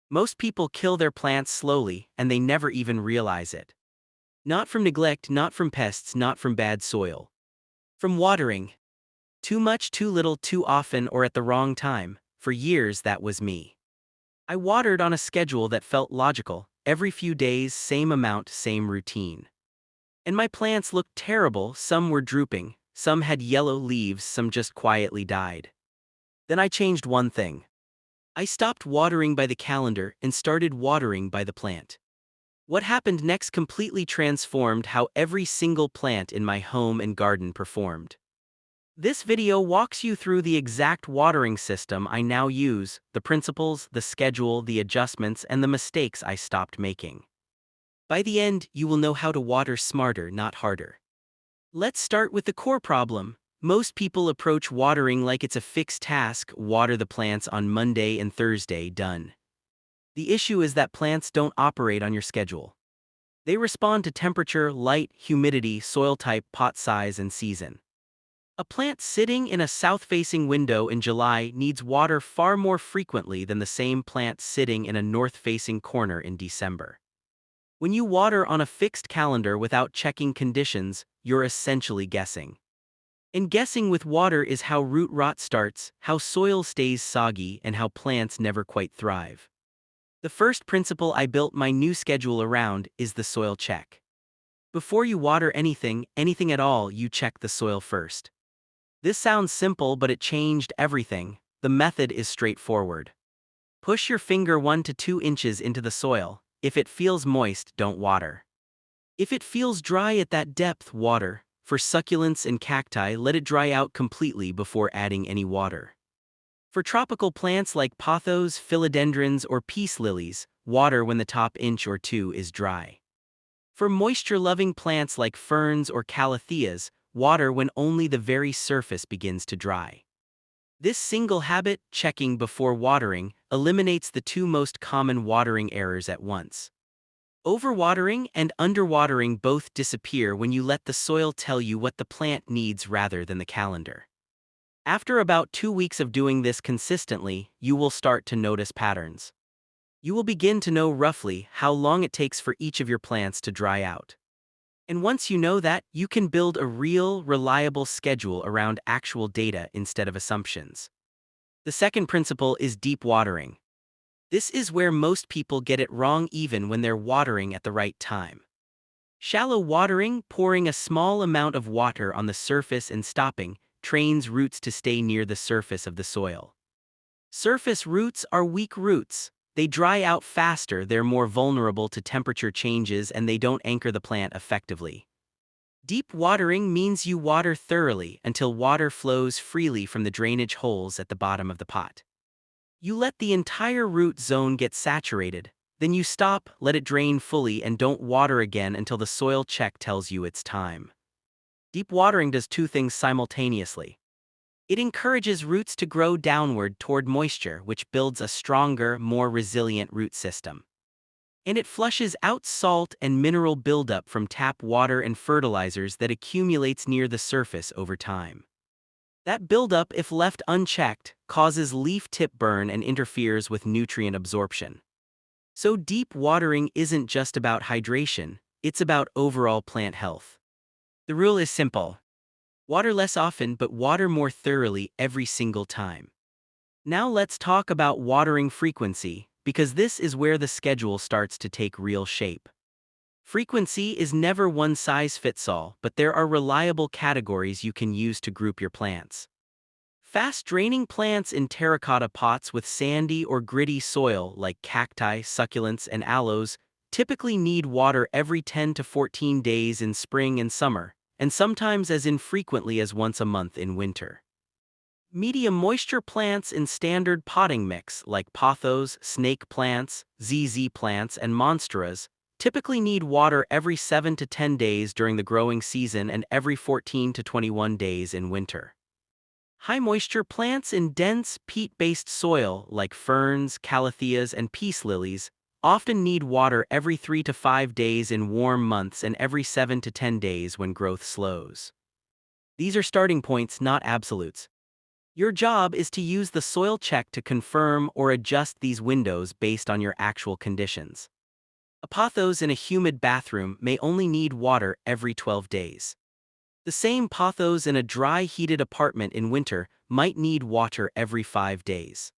Most people kill their plants slowly, and they never even realize it. Not from neglect, not from pests, not from bad soil. From watering. Too much, too little, too often, or at the wrong time. For years, that was me. I watered on a schedule that felt logical, every few days, same amount, same routine. And my plants looked terrible, some were drooping, some had yellow leaves, some just quietly died. Then I changed one thing. I stopped watering by the calendar and started watering by the plant. What happened next completely transformed how every single plant in my home and garden performed. This video walks you through the exact watering system I now use, the principles, the schedule, the adjustments, and the mistakes I stopped making. By the end, you will know how to water smarter, not harder. Let's start with the core problem. Most people approach watering like it's a fixed task: water the plants on Monday and Thursday, done. The issue is that plants don't operate on your schedule. They respond to temperature, light, humidity, soil type, pot size, and season. A plant sitting in a south-facing window in July needs water far more frequently than the same plant sitting in a north-facing corner in December. When you water on a fixed calendar without checking conditions, you're essentially guessing. And guessing with water is how root rot starts, how soil stays soggy, and how plants never quite thrive. The first principle I built my new schedule around is the soil check. Before you water anything at all, you check the soil first. This sounds simple, but it changed everything. The method is straightforward. Push your finger 1 to 2 inches into the soil. If it feels moist, don't water. If it feels dry at that depth, water. For succulents and cacti, let it dry out completely before adding any water. For tropical plants like pothos, philodendrons, or peace lilies, water when the top inch or 2 is dry. For moisture-loving plants like ferns or calatheas, water when only the very surface begins to dry. This single habit, checking before watering, eliminates the two most common watering errors at once. Overwatering and underwatering both disappear when you let the soil tell you what the plant needs rather than the calendar. After about 2 weeks of doing this consistently, you will start to notice patterns. You will begin to know roughly how long it takes for each of your plants to dry out. And once you know that, you can build a real, reliable schedule around actual data instead of assumptions. The second principle is deep watering. This is where most people get it wrong even when they're watering at the right time. Shallow watering, pouring a small amount of water on the surface and stopping, trains roots to stay near the surface of the soil. Surface roots are weak roots. They dry out faster, they're more vulnerable to temperature changes, and they don't anchor the plant effectively. Deep watering means you water thoroughly until water flows freely from the drainage holes at the bottom of the pot. You let the entire root zone get saturated, then you stop, let it drain fully, and don't water again until the soil check tells you it's time. Deep watering does two things simultaneously. It encourages roots to grow downward toward moisture, which builds a stronger, more resilient root system. And it flushes out salt and mineral buildup from tap water and fertilizers that accumulates near the surface over time. That buildup, if left unchecked, causes leaf tip burn and interferes with nutrient absorption. So deep watering isn't just about hydration, it's about overall plant health. The rule is simple. Water less often, but water more thoroughly every single time. Now let's talk about watering frequency, because this is where the schedule starts to take real shape. Frequency is never one size fits all, but there are reliable categories you can use to group your plants. Fast-draining plants in terracotta pots with sandy or gritty soil like cacti, succulents, and aloes typically need water every 10 to 14 days in spring and summer, and sometimes as infrequently as once a month in winter. Medium moisture plants in standard potting mix like pothos, snake plants, ZZ plants, and monsteras typically need water every 7 to 10 days during the growing season and every 14 to 21 days in winter. High moisture plants in dense, peat-based soil like ferns, calatheas, and peace lilies often need water every 3 to 5 days in warm months and every 7 to 10 days when growth slows. These are starting points, not absolutes. Your job is to use the soil check to confirm or adjust these windows based on your actual conditions. A pothos in a humid bathroom may only need water every 12 days. The same pothos in a dry, heated apartment in winter might need water every 5 days.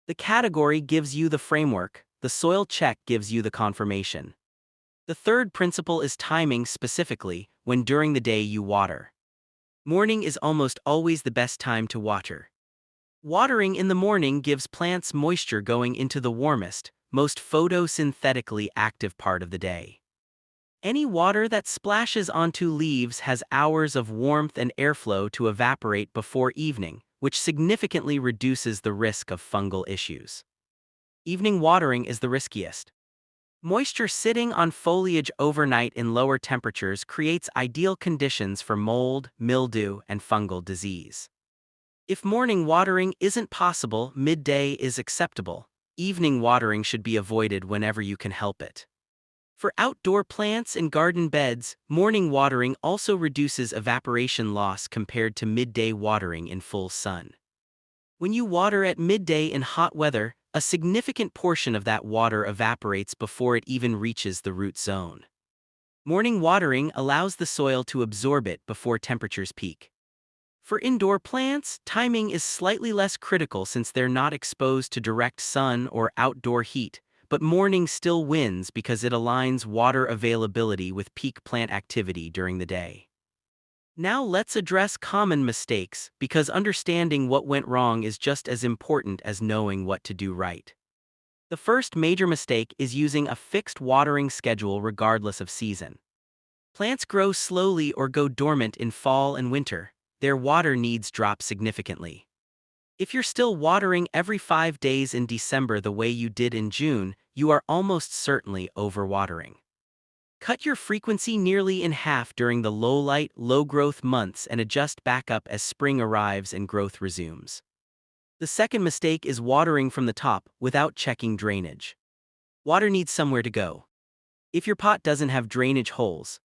The category gives you the framework, the soil check gives you the confirmation. The third principle is timing, specifically when during the day you water. Morning is almost always the best time to water. Watering in the morning gives plants moisture going into the warmest, most photosynthetically active part of the day. Any water that splashes onto leaves has hours of warmth and airflow to evaporate before evening, which significantly reduces the risk of fungal issues. Evening watering is the riskiest. Moisture sitting on foliage overnight in lower temperatures creates ideal conditions for mold, mildew, and fungal disease. If morning watering isn't possible, midday is acceptable. Evening watering should be avoided whenever you can help it. For outdoor plants and garden beds, morning watering also reduces evaporation loss compared to midday watering in full sun. When you water at midday in hot weather, a significant portion of that water evaporates before it even reaches the root zone. Morning watering allows the soil to absorb it before temperatures peak. For indoor plants, timing is slightly less critical since they're not exposed to direct sun or outdoor heat, but morning still wins because it aligns water availability with peak plant activity during the day. Now let's address common mistakes, because understanding what went wrong is just as important as knowing what to do right. The first major mistake is using a fixed watering schedule regardless of season. Plants grow slowly or go dormant in fall and winter. Their water needs drop significantly. If you're still watering every 5 days in December the way you did in June, you are almost certainly overwatering. Cut your frequency nearly in half during the low-light, low-growth months and adjust back up as spring arrives and growth resumes. The second mistake is watering from the top without checking drainage. Water needs somewhere to go. If your pot doesn't have drainage holes,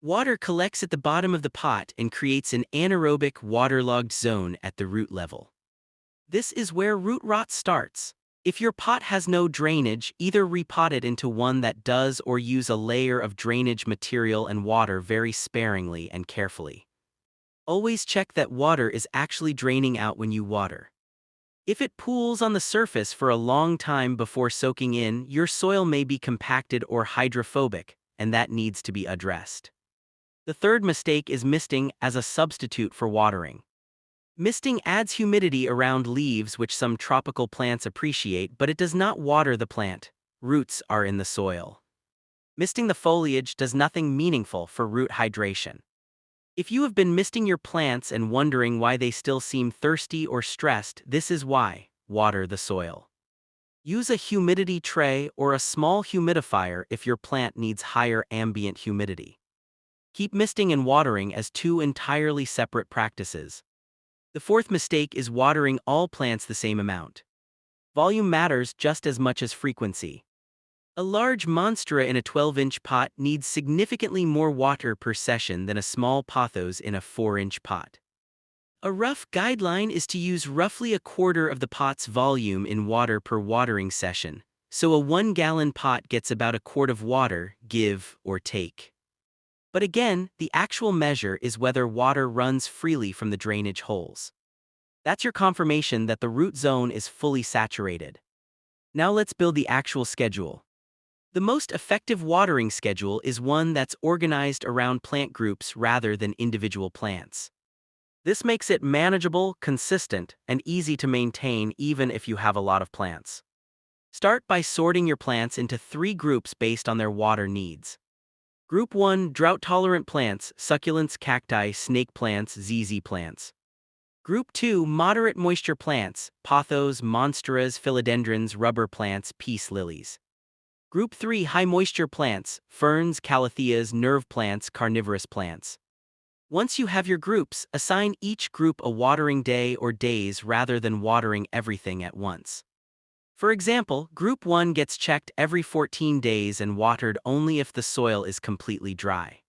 water collects at the bottom of the pot and creates an anaerobic waterlogged zone at the root level. This is where root rot starts. If your pot has no drainage, either repot it into one that does or use a layer of drainage material and water very sparingly and carefully. Always check that water is actually draining out when you water. If it pools on the surface for a long time before soaking in, your soil may be compacted or hydrophobic, and that needs to be addressed. The third mistake is misting as a substitute for watering. Misting adds humidity around leaves, which some tropical plants appreciate, but it does not water the plant. Roots are in the soil. Misting the foliage does nothing meaningful for root hydration. If you have been misting your plants and wondering why they still seem thirsty or stressed, this is why. Water the soil. Use a humidity tray or a small humidifier if your plant needs higher ambient humidity. Keep misting and watering as two entirely separate practices. The fourth mistake is watering all plants the same amount. Volume matters just as much as frequency. A large monstera in a 12-inch pot needs significantly more water per session than a small pothos in a 4-inch pot. A rough guideline is to use roughly a quarter of the pot's volume in water per watering session, so a 1-gallon pot gets about a quart of water, give or take. But again, the actual measure is whether water runs freely from the drainage holes. That's your confirmation that the root zone is fully saturated. Now let's build the actual schedule. The most effective watering schedule is one that's organized around plant groups rather than individual plants. This makes it manageable, consistent, and easy to maintain even if you have a lot of plants. Start by sorting your plants into 3 groups based on their water needs. Group 1, drought-tolerant plants, succulents, cacti, snake plants, ZZ plants. Group 2, moderate moisture plants, pothos, monsteras, philodendrons, rubber plants, peace lilies. Group 3, high moisture plants, ferns, calatheas, nerve plants, carnivorous plants. Once you have your groups, assign each group a watering day or days rather than watering everything at once. For example, Group 1 gets checked every 14 days and watered only if the soil is completely dry.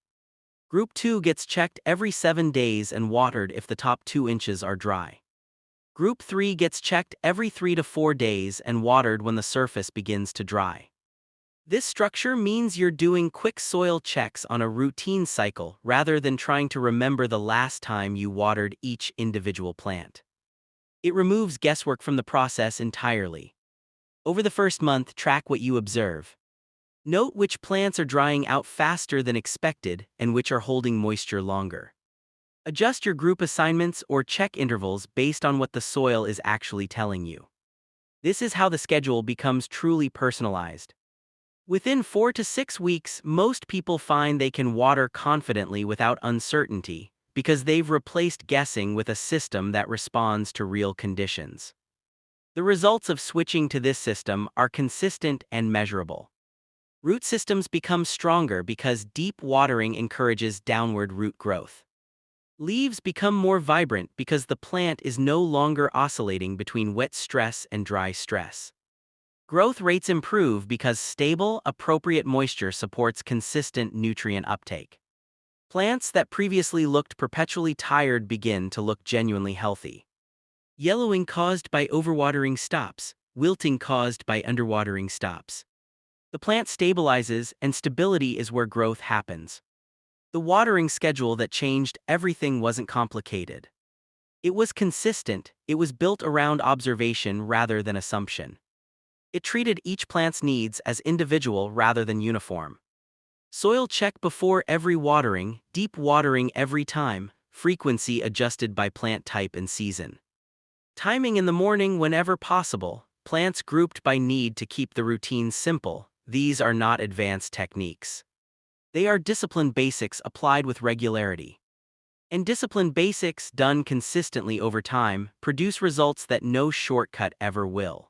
Group 2 gets checked every 7 days and watered if the top 2 inches are dry. Group 3 gets checked every 3 to 4 days and watered when the surface begins to dry. This structure means you're doing quick soil checks on a routine cycle rather than trying to remember the last time you watered each individual plant. It removes guesswork from the process entirely. Over the first month, track what you observe. Note which plants are drying out faster than expected and which are holding moisture longer. Adjust your group assignments or check intervals based on what the soil is actually telling you. This is how the schedule becomes truly personalized. Within 4 to 6 weeks, most people find they can water confidently without uncertainty because they've replaced guessing with a system that responds to real conditions. The results of switching to this system are consistent and measurable. Root systems become stronger because deep watering encourages downward root growth. Leaves become more vibrant because the plant is no longer oscillating between wet stress and dry stress. Growth rates improve because stable, appropriate moisture supports consistent nutrient uptake. Plants that previously looked perpetually tired begin to look genuinely healthy. Yellowing caused by overwatering stops, wilting caused by underwatering stops. The plant stabilizes, and stability is where growth happens. The watering schedule that changed everything wasn't complicated. It was consistent, it was built around observation rather than assumption. It treated each plant's needs as individual rather than uniform. Soil check before every watering, deep watering every time, frequency adjusted by plant type and season. Timing in the morning whenever possible, plants grouped by need to keep the routine simple. These are not advanced techniques. They are discipline basics applied with regularity. And discipline basics done consistently over time produce results that no shortcut ever will.